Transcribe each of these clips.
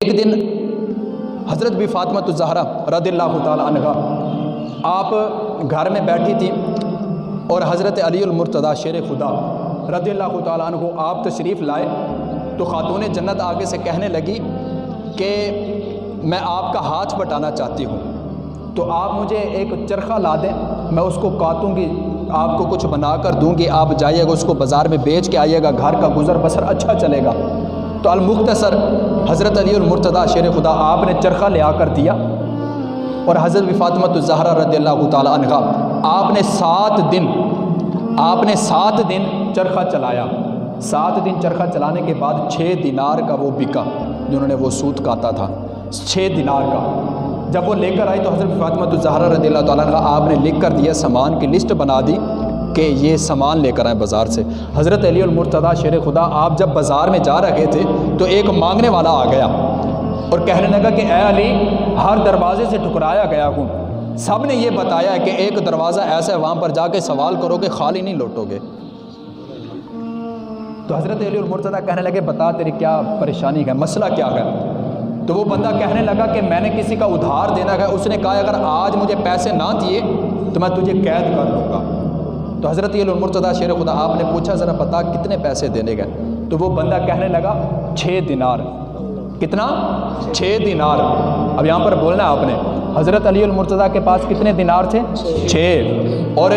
ایک دن حضرت بی فاطمہ الزہرا رضی اللہ تعالی عنہا آپ گھر میں بیٹھی تھی اور حضرت علی المرتضیٰ شیر خدا رضی اللہ تعالیٰ عنہ آپ تشریف لائے تو خاتون جنت آگے سے کہنے لگی کہ میں آپ کا ہاتھ بٹانا چاہتی ہوں، تو آپ مجھے ایک چرخہ لا دیں، میں اس کو کاٹوں گی، آپ کو کچھ بنا کر دوں گی، آپ جائیے گا اس کو بازار میں بیچ کے آئیے گا، گھر کا گزر بسر اچھا چلے گا۔ تو المختصر حضرت علی المرتضیٰ شیر خدا آپ نے چرخہ لے آ کر دیا اور حضرت بی فاطمہ الزہرا رضی اللہ تعالی عنہا آپ نے 7 دن چرخہ چلایا۔ 7 دن چرخہ چلانے کے بعد 6 دینار کا وہ بکا، جنہوں نے وہ سوت کاتا تھا 6 دینار کا۔ جب وہ لے کر آئی تو حضرت بی فاطمہ الزہرا رضی اللہ تعالیٰ عنہا آپ نے لکھ کر دیا، سامان کی لسٹ بنا دی کہ یہ سامان لے کر آئیں بازار سے۔ حضرت علی المرتضیٰ شیر خدا آپ جب بازار میں جا رہے تھے تو ایک مانگنے والا آ گیا اور کہنے لگا کہ اے علی، ہر دروازے سے ٹھکرایا گیا ہوں، سب نے یہ بتایا ہے کہ ایک دروازہ ایسا ہے وہاں پر جا کے سوال کرو کہ خالی نہیں لوٹو گے۔ تو حضرت علی المرتضیٰ کہنے لگے بتا تیری کیا پریشانی ہے، مسئلہ کیا ہے؟ تو وہ بندہ کہنے لگا کہ میں نے کسی کا ادھار دینا ہے، اس نے کہا اگر آج مجھے پیسے نہ دیے تو میں تجھے قید کر لوں گا۔ تو حضرت علی المرتضیٰ شیر خدا آپ نے پوچھا ذرا بتا کتنے پیسے دینے گئے؟ تو وہ بندہ کہنے لگا 6 دینار۔ کتنا؟ 6 دینار۔ اب یہاں پر بولنا ہے آپ نے، حضرت علی المرتضیٰ کے پاس کتنے دینار تھے؟ 6، اور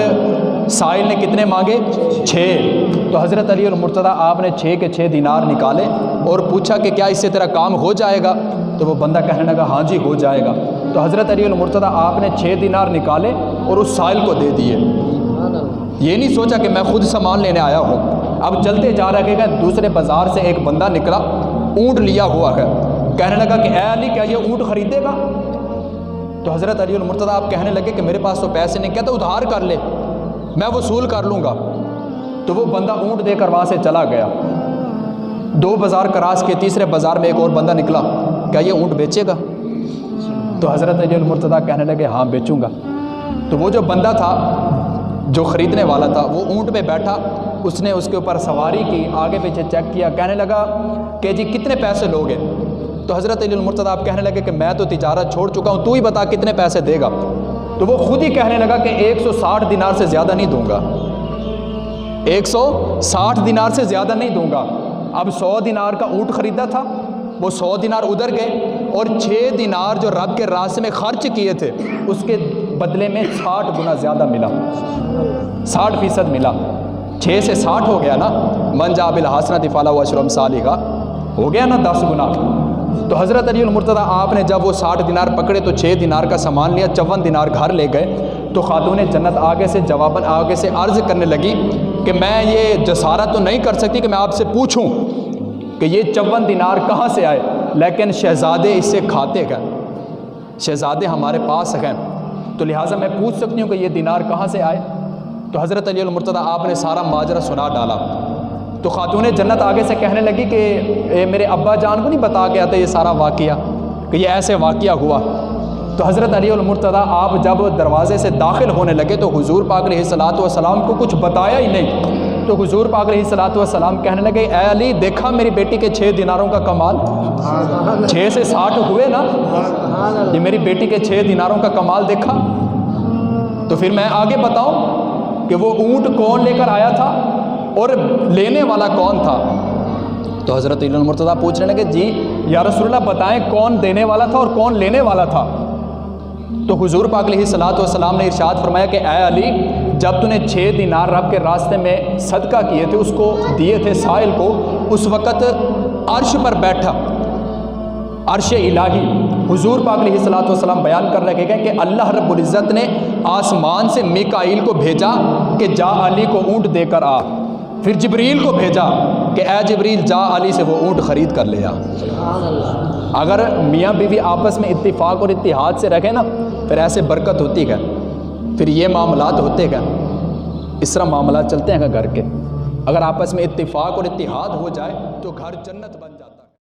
سائل نے کتنے مانگے؟ 6۔ تو حضرت علی المرتضیٰ آپ نے 6 کے 6 دینار نکالے اور پوچھا کہ کیا اس سے تیرا کام ہو جائے گا؟ تو وہ بندہ کہنے لگا ہاں جی ہو جائے گا۔ تو حضرت علی المرتضیٰ آپ نے 6 دینار نکالے اور اس سائل کو دے دیے۔ یہ نہیں سوچا کہ میں خود سامان لینے آیا ہوں۔ اب چلتے جا رہے گا، دوسرے بازار سے ایک بندہ نکلا، اونٹ لیا ہوا ہے، کہنے لگا کہ اے علی کیا یہ اونٹ خریدے گا؟ تو حضرت علی المرتضیٰ آپ کہنے لگے کہ میرے پاس تو پیسے نہیں، کہتا ادھار کر لے میں وصول کر لوں گا۔ تو وہ بندہ اونٹ دے کر وہاں سے چلا گیا۔ 2 بازار کراس کے تیسرے بازار میں ایک اور بندہ نکلا، کیا یہ اونٹ بیچے گا؟ تو حضرت علی المرتضیٰ کہنے لگے ہاں بیچوں گا۔ تو وہ جو بندہ تھا جو خریدنے والا تھا وہ اونٹ پہ بیٹھا، اس نے اس کے اوپر سواری کی، آگے پیچھے چیک کیا، کہنے لگا کہ جی کتنے پیسے لوگے؟ تو حضرت علی المرتضیٰ آپ کہنے لگے کہ میں تو تجارت چھوڑ چکا ہوں، تو ہی بتا کتنے پیسے دے گا؟ تو وہ خود ہی کہنے لگا کہ 160 دینار سے زیادہ نہیں دوں گا، 160 دینار سے زیادہ نہیں دوں گا۔ اب 100 دینار کا اونٹ خریدا تھا، وہ 100 دینار ادھر گئے اور 6 دینار جو رب کے راستے میں خرچ کیے تھے اس کے بدلے میں 60 گنا زیادہ ملا، 60% ملا۔ 6 سے 60 ہو گیا نا، من جاء بالحسنۃ فلہ عشر امثالھا، ہو گیا نا 10 گنا۔ تو حضرت علی المرتضیٰ آپ نے جب وہ 60 دینار پکڑے تو 6 دینار کا سامان لیا، 54 دینار گھر لے گئے۔ تو خاتون جنت آگے سے عرض کرنے لگی کہ میں یہ جسارت تو نہیں کر سکتی کہ میں آپ سے پوچھوں کہ یہ 54 دینار کہاں سے آئے، لیکن شہزادے اس سے کھاتے گئے، شہزادے ہمارے پاس ہیں، تو لہٰذا میں پوچھ سکتی ہوں کہ یہ دینار کہاں سے آئے؟ تو حضرت علی المرتضیٰ آپ نے سارا ماجرا سنا ڈالا۔ تو خاتون جنت آگے سے کہنے لگی کہ میرے ابا جان کو نہیں بتا گیا تھا یہ سارا واقعہ کہ یہ ایسے واقعہ ہوا؟ تو حضرت علی المرتضیٰ آپ جب دروازے سے داخل ہونے لگے تو حضور پاک علیہ الصلوۃ والسلام کو کچھ بتایا ہی نہیں۔ تو حضور پاک علیہ الصلوۃ والسلام کہنے لگے اے علی دیکھا میری بیٹی کے 6 دیناروں کا کمال، 6 سے 60 ہوئے نا، یہ میری بیٹی کے 6 دیناروں کا کمال دیکھا؟ تو پھر میں آگے بتاؤں کہ وہ اونٹ کون لے کر آیا تھا اور لینے والا کون تھا؟ تو حضرت علی المرتضیٰ پوچھنے لگے جی یا رسول اللہ بتائیں کون دینے والا تھا اور کون لینے والا تھا؟ تو حضور پاک علیہ الصلوۃ والسلام نے ارشاد فرمایا کہ اے علی جب تو نے 6 دینار رب کے راستے میں صدقہ کیے تھے، اس کو دیے تھے سائل کو، اس وقت عرش پر بیٹھا، عرش الہی، حضور پاک علیہ الصلوۃ والسلام بیان کر رہے ہیں کہ اللہ رب العزت نے آسمان سے میکائیل کو بھیجا کہ جا علی کو اونٹ دے کر آ، پھر جبریل کو بھیجا کہ اے جبریل جا علی سے وہ اونٹ خرید کر لے آ۔ اگر میاں بیوی آپس میں اتفاق اور اتحاد سے رکھے نا پھر ایسے برکت ہوتی ہے، پھر یہ معاملات ہوتے ہیں، اس طرح معاملات چلتے ہیں گھر کے۔ اگر آپس میں اتفاق اور اتحاد ہو جائے تو گھر جنت بن جاتا ہے۔